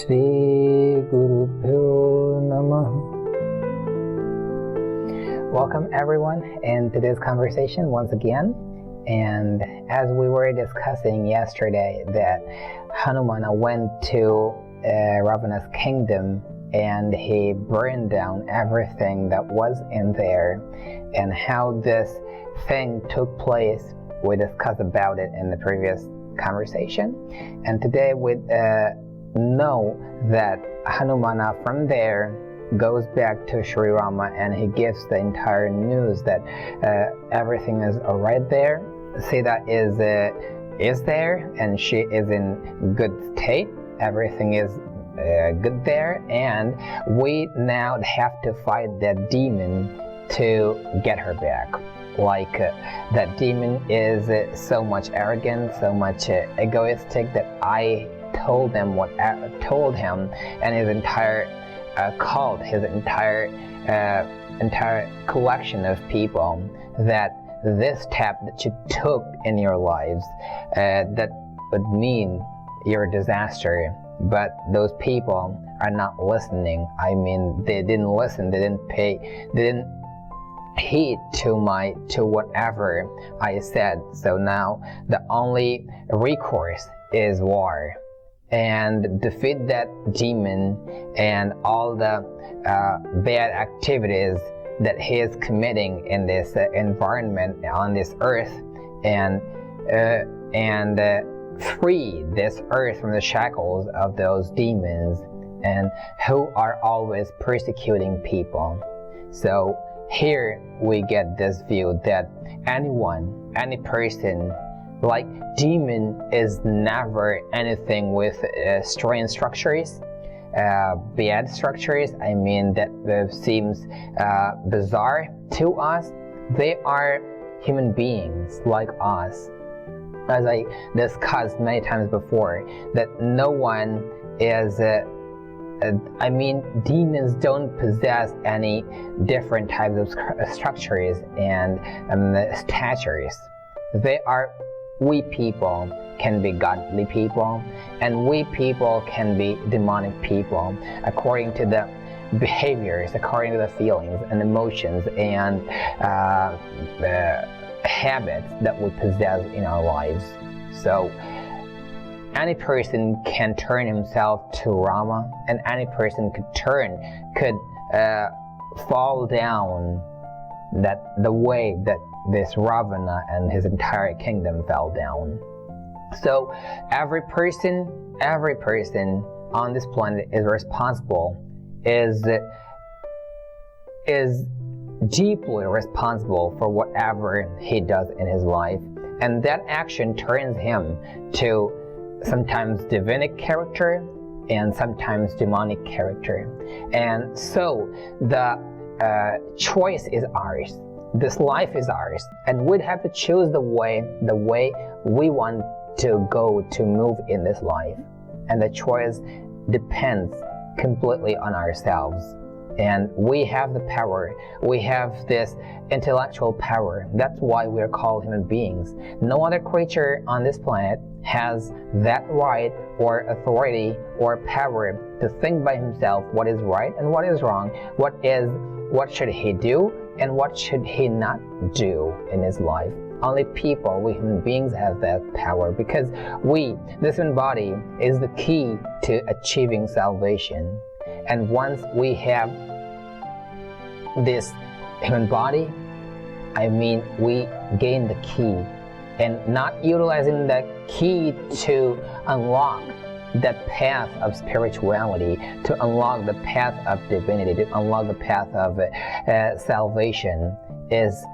Shri Guru Pyo Namah. Welcome everyone in today's conversation once again. And as we were discussing yesterday that Hanuman went to Ravana's kingdom and he burned down everything that was in there, and how this thing took place, we discussed about it in the previous conversation. And today we know that Hanumana from there goes back to Sri Rama and he gives the entire news that everything is alright there. Sita is there and she is in good state. Everything is good there, and we now have to fight that demon to get her back. Like that demon is so much arrogant, so much egoistic that I told him what I told him, and his entire cult, his entire collection of people, that this step that you took in your lives that would mean your disaster. But those people are not listening. I mean, they didn't listen, they didn't heed to whatever I said. So now the only recourse is war, and defeat that demon and all the bad activities that he is committing in this environment on this earth, and free this earth from the shackles of those demons and who are always persecuting people. So here we get this view that any person, like demon is never anything with strange structures, bad structures. I mean that seems bizarre to us. They are human beings like us. As I discussed many times before, that no one is, demons don't possess any different types of structures and statures. We people can be godly people, and we people can be demonic people, according to the behaviors, according to the feelings and emotions and habits that we possess in our lives. So any person can turn himself to Rama, and any person could fall down the way that this Ravana and his entire kingdom fell down. So every person on this planet is responsible, is deeply responsible for whatever he does in his life, and that action turns him to sometimes divinic character and sometimes demonic character. And so the choice is ours. This life is ours, and we'd have to choose the way we want to go to move in this life, and the choice depends completely on ourselves. And we have the power, we have this intellectual power. That's why we're called human beings. No other creature on this planet has that right or authority or power to think by himself what is right and what is wrong, what should he do and what should he not do in his life. Only people, we human beings, have that power, because this human body is the key to achieving salvation. And once we have this human body, we gain the key, and not utilizing the key to unlock that path of spirituality, to unlock the path of divinity, to unlock the path of salvation is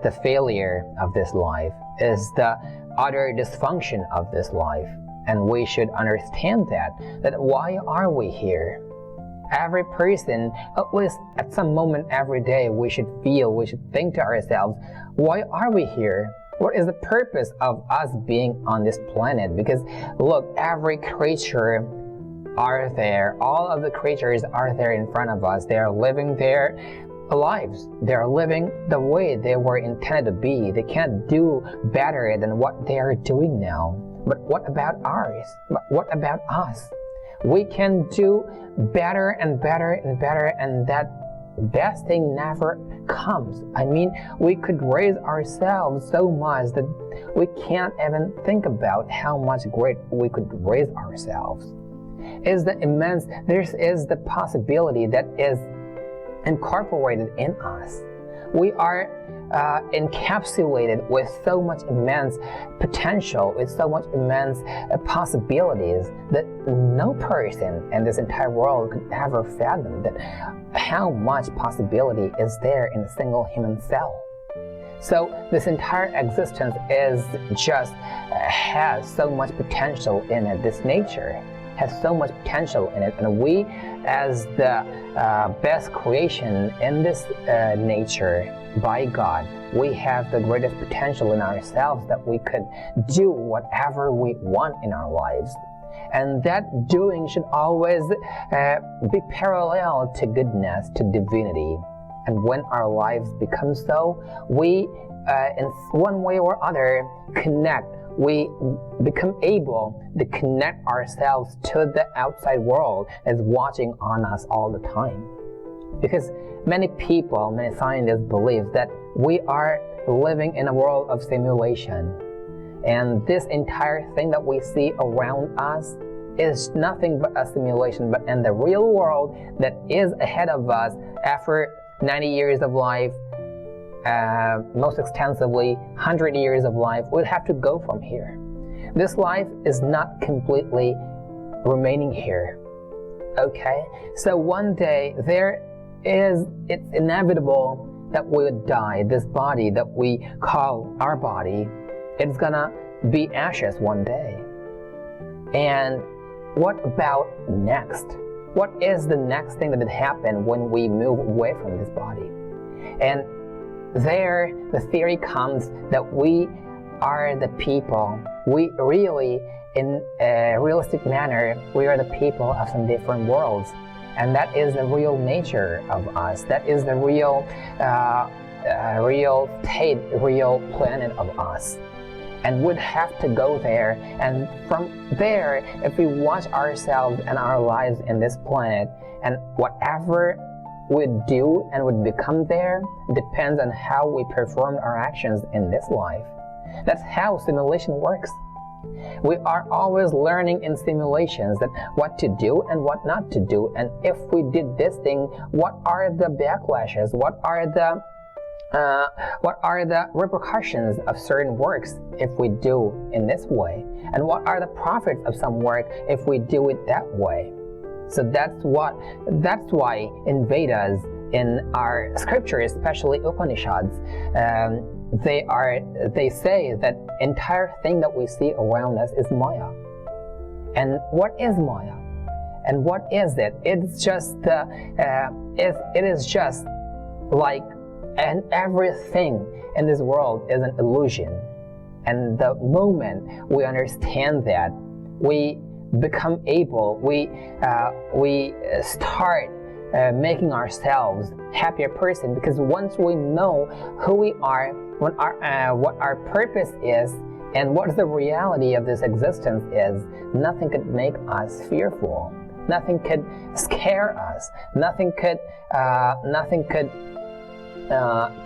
the failure of this life, is the utter dysfunction of this life. And we should understand that why are we here? Every person, at least at some moment every day, we should think to ourselves, why are we here? What is the purpose of us being on this planet? Because look, every creature are there. All of the creatures are there in front of us. They are living their lives. They are living the way they were intended to be. They can't do better than what they are doing now. But what about ours? But what about us? we can do better and better and better, and that best thing never comes. I mean, we could raise ourselves so much that we can't even think about how much great we could raise ourselves. This is the possibility that is incorporated in us. We are encapsulated with so much immense potential, with so much immense possibilities that no person in this entire world could ever fathom that how much possibility is there in a single human cell. So this entire existence has so much potential in it. This nature has so much potential in it, and we, as the best creation in this nature by God, we have the greatest potential in ourselves that we could do whatever we want in our lives. And that doing should always be parallel to goodness, to divinity. And when our lives become so, we, in one way or other, we become able to connect ourselves to the outside world that's watching on us all the time. Because many people, many scientists believe that we are living in a world of simulation. And this entire thing that we see around us is nothing but a simulation. But in the real world that is ahead of us after 90 years of life, most extensively 100 years of life, we'll have to go from here. This life is not completely remaining here. Okay? So one day it's inevitable that we would die. This body that we call our body, it's gonna be ashes one day. And what about next? What is the next thing that would happen when we move away from this body? And there, the theory comes that we are the people. We really, in a realistic manner, we are the people of some different worlds. And that is the real nature of us. That is the real state, real planet of us. And we'd have to go there. And from there, if we watch ourselves and our lives in this planet, and whatever we do and would become there depends on how we perform our actions in this life. That's how simulation works. We are always learning in simulations that what to do and what not to do, and if we did this thing, what are the backlashes, what are the repercussions of certain works if we do in this way, and what are the profits of some work if we do it that way. So that's why in Vedas, in our scriptures, especially Upanishads, they say that entire thing that we see around us is Maya. And what is Maya? And what is it? It's just it is just like, and everything in this world is an illusion. And the moment we understand that, we become able, we start making ourselves happier person, because once we know who we are, what our purpose is, and what the reality of this existence is, nothing could make us fearful. Nothing could scare us. Nothing could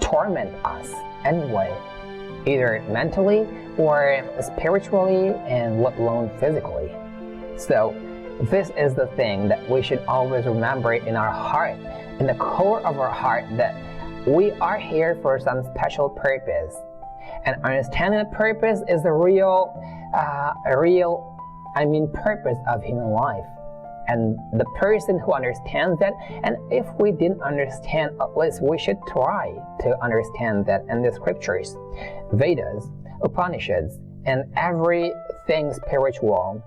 torment us anyway, either mentally or spiritually, and let alone physically. So this is the thing that we should always remember in our heart, in the core of our heart, that we are here for some special purpose. And understanding the purpose is the real purpose of human life. And the person who understands that, and if we didn't understand, at least we should try to understand that in the scriptures, Vedas, Upanishads, and everything spiritual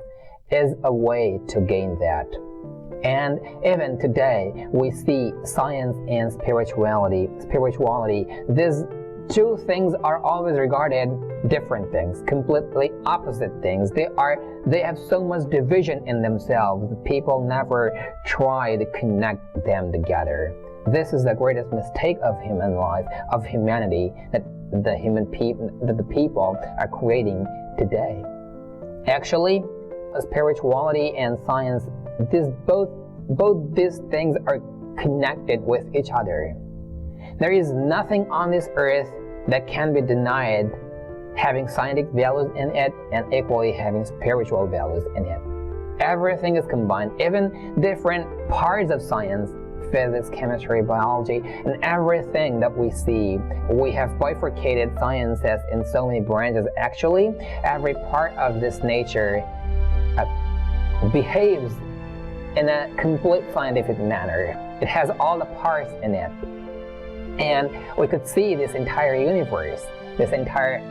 is a way to gain that. And even today, we see science and spirituality. These two things are always regarded different things, completely opposite things. They have so much division in themselves. People never try to connect them together. This is the greatest mistake of human life, of humanity, that the people are creating today. Actually, spirituality and science both these things are connected with each other. There is nothing on this earth that can be denied having scientific values in it and equally having spiritual values in it. Everything is combined, even different parts of science, physics, chemistry, biology, and everything that we see. We have bifurcated sciences in so many branches. Actually, every part of this nature behaves in a complete scientific manner. It has all the parts in it. And we could see this entire universe, this entire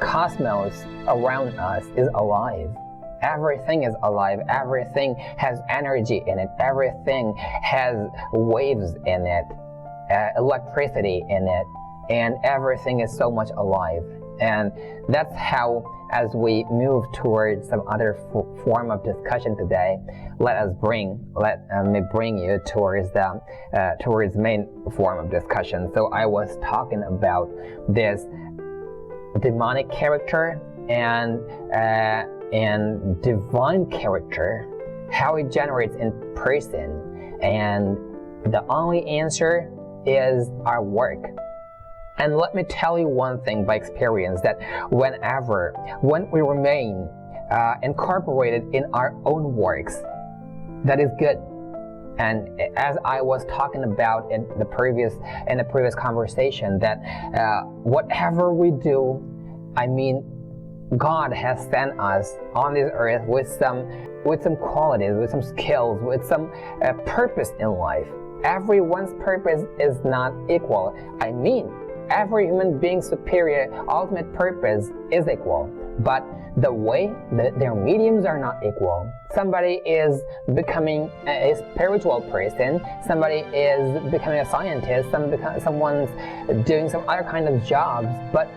cosmos around us is alive. Everything is alive. Everything has energy in it. Everything has waves in it, electricity in it, and everything is so much alive. And that's how, as we move towards some other form of discussion today, let me bring you towards the main form of discussion. So I was talking about this demonic character and divine character, how it generates in person, and the only answer is our work. And let me tell you one thing by experience, that when we remain incorporated in our own works, that is good. And as I was talking about in the previous conversation, that whatever we do, God has sent us on this earth with some qualities, with some skills, with some purpose in life. Everyone's purpose is not equal. Every human being's superior ultimate purpose is equal, but the way that their mediums are not equal. Somebody is becoming a spiritual person, somebody is becoming a scientist, someone's doing some other kind of jobs, but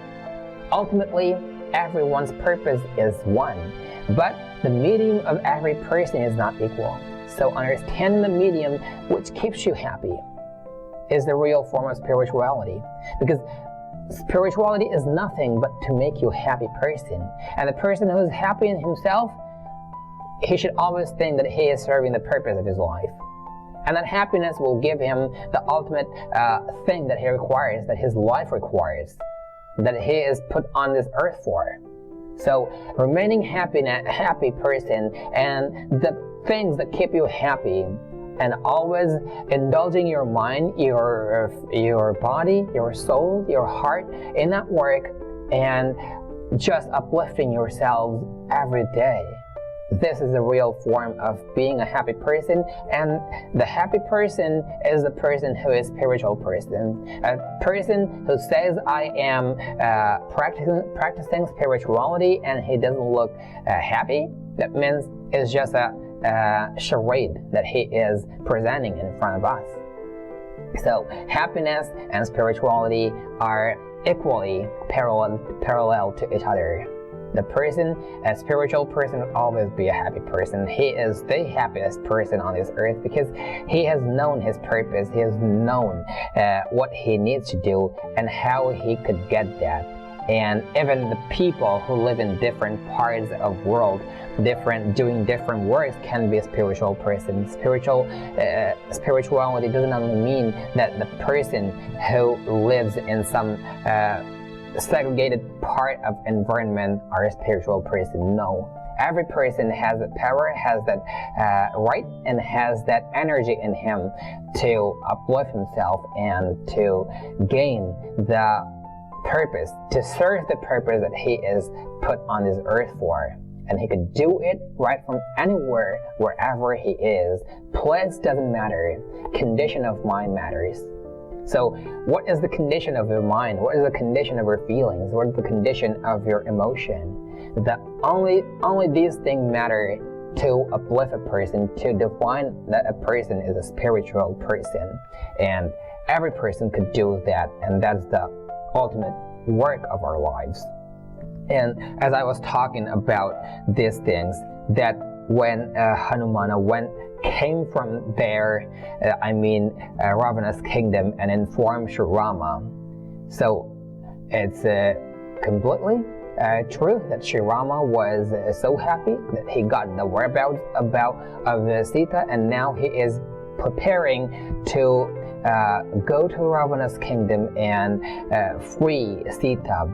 ultimately everyone's purpose is one. But the medium of every person is not equal. So understanding the medium which keeps you happy is the real form of spirituality. Because spirituality is nothing but to make you a happy person. And the person who is happy in himself, he should always think that he is serving the purpose of his life. And that happiness will give him the ultimate thing that he requires, that his life requires, that he is put on this earth for. So remaining a happy person, and the things that keep you happy, and always indulging your mind, your body, your soul, your heart in that work, and just uplifting yourselves every day. This is the real form of being a happy person, and the happy person is the person who is a spiritual person. A person who says, I am practicing spirituality, and he doesn't look happy, that means it's just a charade that he is presenting in front of us. So happiness and spirituality are equally parallel to each other. A spiritual person will always be a happy person. He is the happiest person on this earth because he has known his purpose, he has known what he needs to do and how he could get that. And even the people who live in different parts of the world, doing different works, can be a spiritual person. Spirituality doesn't only mean that the person who lives in some segregated part of environment are a spiritual person. No. Every person has the power, has that right, and has that energy in him to uplift himself and to gain the purpose, to serve the purpose that he is put on this earth for. And he could do it right from anywhere, wherever he is. Place doesn't matter. Condition of mind matters. So what is the condition of your mind? What is the condition of your feelings? What is the condition of your emotion? Only these things matter to uplift a person, to define that a person is a spiritual person. And every person could do that, and that's the ultimate work of our lives. And as I was talking about these things, that when Hanuman came from there, Ravana's kingdom, and informed Sri Rama, so it's completely true that Sri Rama was so happy that he got the whereabouts of Sita, and now he is preparing to go to Ravana's kingdom and free Sita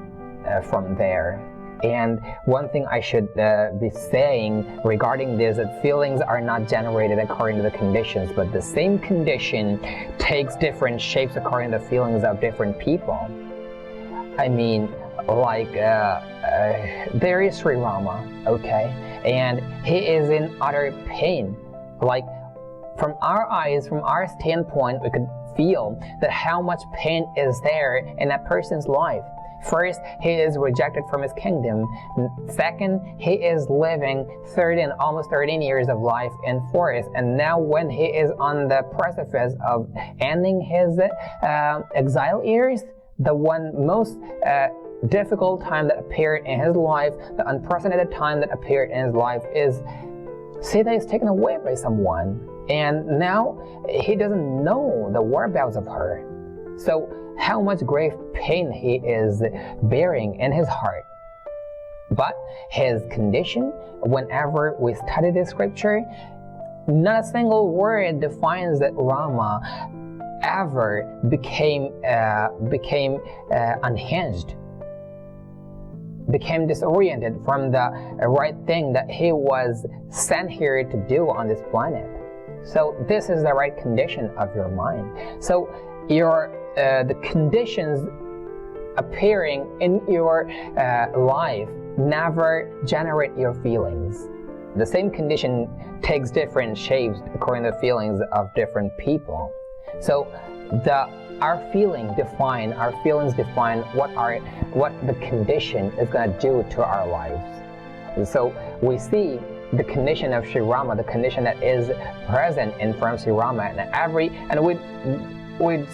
from there. And one thing I should be saying regarding this, that feelings are not generated according to the conditions, but the same condition takes different shapes according to the feelings of different people. I mean, like there is Sri Rama, okay, and he is in utter pain. Like from our eyes, from our standpoint, we could feel that how much pain is there in that person's life. First, he is rejected from his kingdom. Second, he is living almost 13 years of life in forest. And now when he is on the precipice of ending his exile years, the one most difficult time that appeared in his life, the unprecedented time that appeared in his life, is Sita is taken away by someone. And now he doesn't know the whereabouts of her. So how much grave pain he is bearing in his heart. But his condition, whenever we study the scripture, not a single word defines that Rama ever became unhinged, became disoriented from the right thing that he was sent here to do on this planet. So this is the right condition of your mind. So the conditions appearing in your life never generate your feelings. The same condition takes different shapes according to the feelings of different people. So our feelings define what the condition is going to do to our lives. And so we see the condition of Sri Rama, the condition that is present in front of Sri Rama, and we'd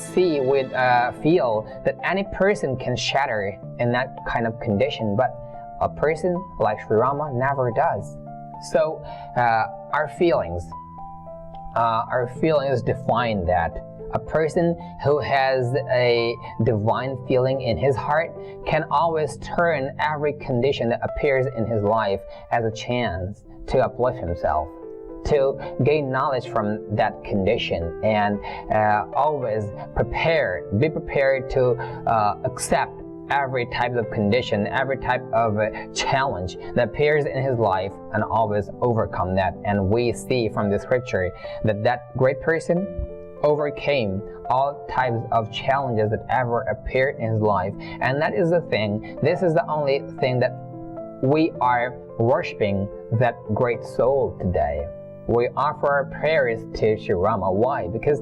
feel that any person can shatter in that kind of condition, but a person like Sri Rama never does. So our feelings define that. A person who has a divine feeling in his heart can always turn every condition that appears in his life as a chance to uplift himself, to gain knowledge from that condition, and always be prepared to accept every type of condition, every type of challenge that appears in his life, and always overcome that. And we see from the scripture that great person overcame all types of challenges that ever appeared in his life. And that is the thing, this is the only thing that we are worshiping, that great soul today. We offer our prayers to Sri Rama. Why? Because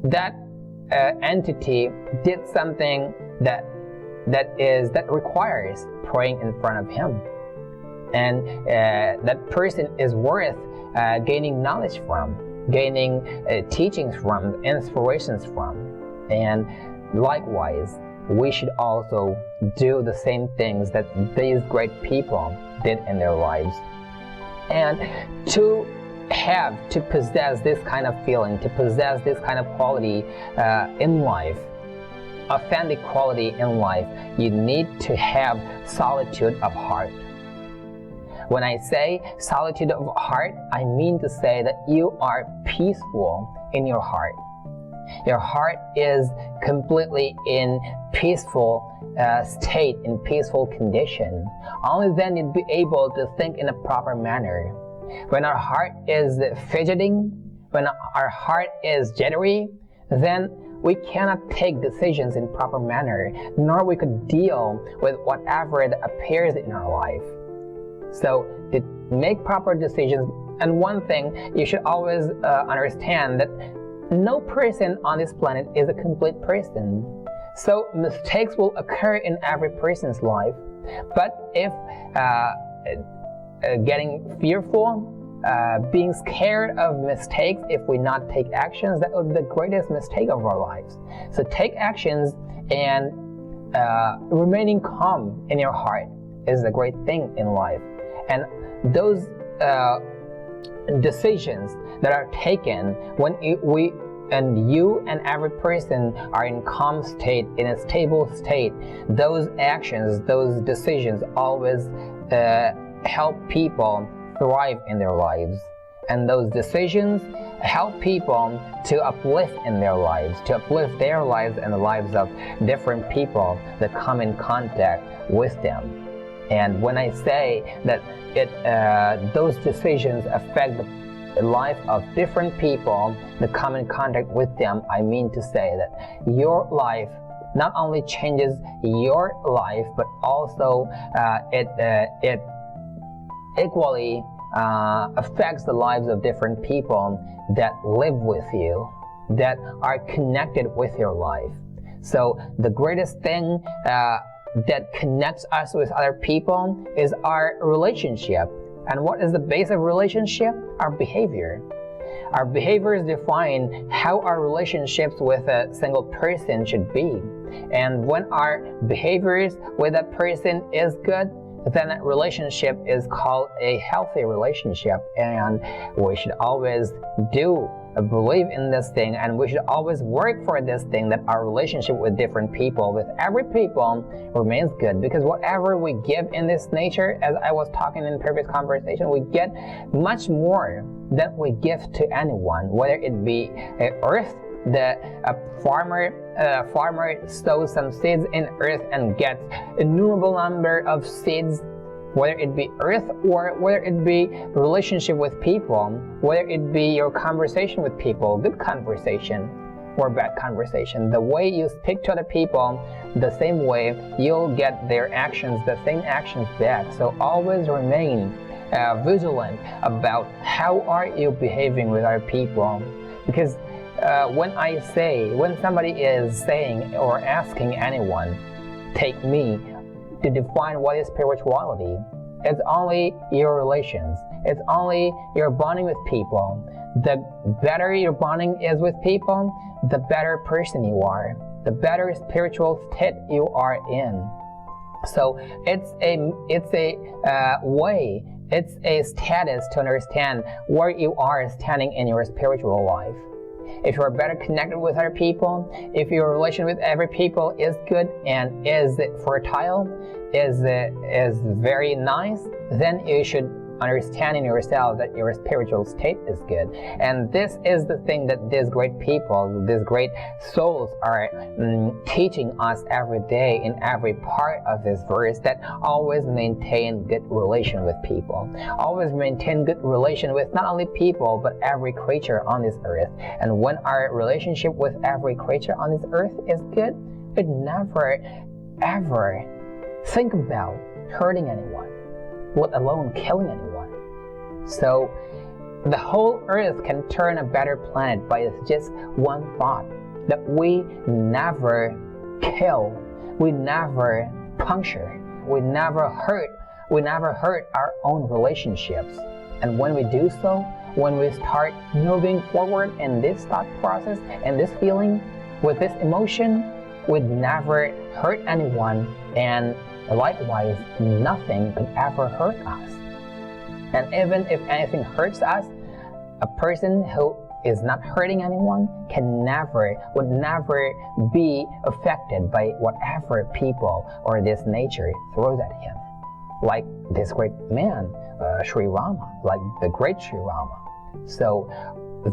that entity did something that requires praying in front of him, and that person is worth gaining knowledge from, gaining teachings from, inspirations from. And likewise, we should also do the same things that these great people did in their lives. And to possess this kind of feeling, to possess this kind of quality in life, authentic quality in life, you need to have solitude of heart. When I say solitude of heart, I mean to say that you are peaceful in your heart. Your heart is completely in peaceful state, in peaceful condition. Only then you'd be able to think in a proper manner. When our heart is fidgeting, when our heart is jittery, then we cannot take decisions in proper manner, nor we could deal with whatever that appears in our life. So to make proper decisions, and one thing you should always understand, that no person on this planet is a complete person. So mistakes will occur in every person's life. But if getting fearful, being scared of mistakes, if we not take actions, that would be the greatest mistake of our lives. So take actions, and remaining calm in your heart is a great thing in life. And those decisions that are taken when we and you and every person are in calm state, in a stable state, those actions, those decisions always help people thrive in their lives. And those decisions help people to uplift in their lives, to uplift their lives and the lives of different people that come in contact with them. And when I say that those decisions affect the life of different people that come in contact with them, I mean to say that your life not only changes your life, but also it equally affects the lives of different people that live with you, that are connected with your life. So the greatest thing that connects us with other people is our relationship. And what is the base of relationship? Our behavior. Our behaviors define how our relationships with a single person should be. And when our behaviors with that person is good, then that relationship is called a healthy relationship. And we should always believe in this thing, and we should always work for this thing, that our relationship with different people, with every people, remains good. Because whatever we give in this nature, as I was talking in previous conversation, we get much more than we give to anyone, whether it be earth. A farmer sows some seeds in earth and gets innumerable number of seeds, whether it be earth or whether it be relationship with people, whether it be your conversation with people, good conversation or bad conversation. The way you speak to other people, the same way you'll get their actions, the same actions back. So always remain vigilant about how are you behaving with other people. Because when somebody is saying or asking anyone, take me, to define what is spirituality, it's only your relations. It's only your bonding with people. The better your bonding is with people, the better person you are, the better spiritual state you are in. So it's a way, it's a status to understand where you are standing in your spiritual life. If you're better connected with other people, if your relation with every people is good and is fertile, is very nice, then you should understand in yourself that your spiritual state is good. And this is the thing that these great people, these great souls are teaching us every day in every part of this verse, that always maintain good relation with people. Always maintain good relation with not only people, but every creature on this earth. And when our relationship with every creature on this earth is good, we never ever think about hurting anyone, let alone killing anyone. So the whole earth can turn a better planet by just one thought, that we never kill, we never puncture, we never hurt our own relationships. And when we do so, when we start moving forward in this thought process and this feeling, with this emotion, we'd never hurt anyone, and likewise, nothing could ever hurt us. And even if anything hurts us, a person who is not hurting anyone would never be affected by whatever people or this nature throws at him. Like this great man, Sri Rama, like the great Sri Rama. So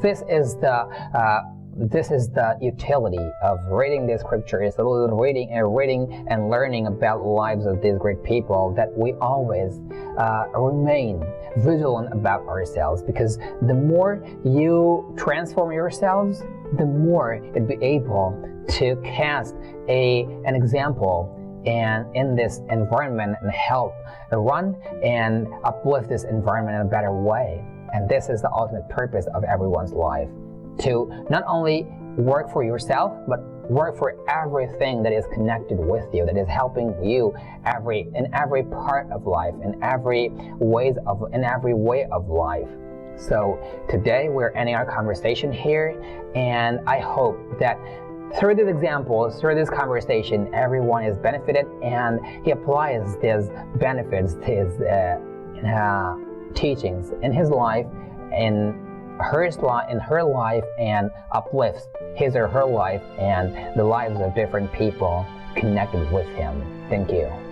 this is the utility of reading this scripture, is a little reading and learning about the lives of these great people, that we always remain vigilant about ourselves, because the more you transform yourselves, the more you'll be able to cast an example and in this environment and help run and uplift this environment in a better way. And this is the ultimate purpose of everyone's life, to not only work for yourself, but work for everything that is connected with you, that is helping you in every part of life, in every way of life. So today we're ending our conversation here, and I hope that through these examples, through this conversation, everyone is benefited, and he applies these benefits, his teachings in his life, in in her life and uplifts his or her life and the lives of different people connected with him. Thank you.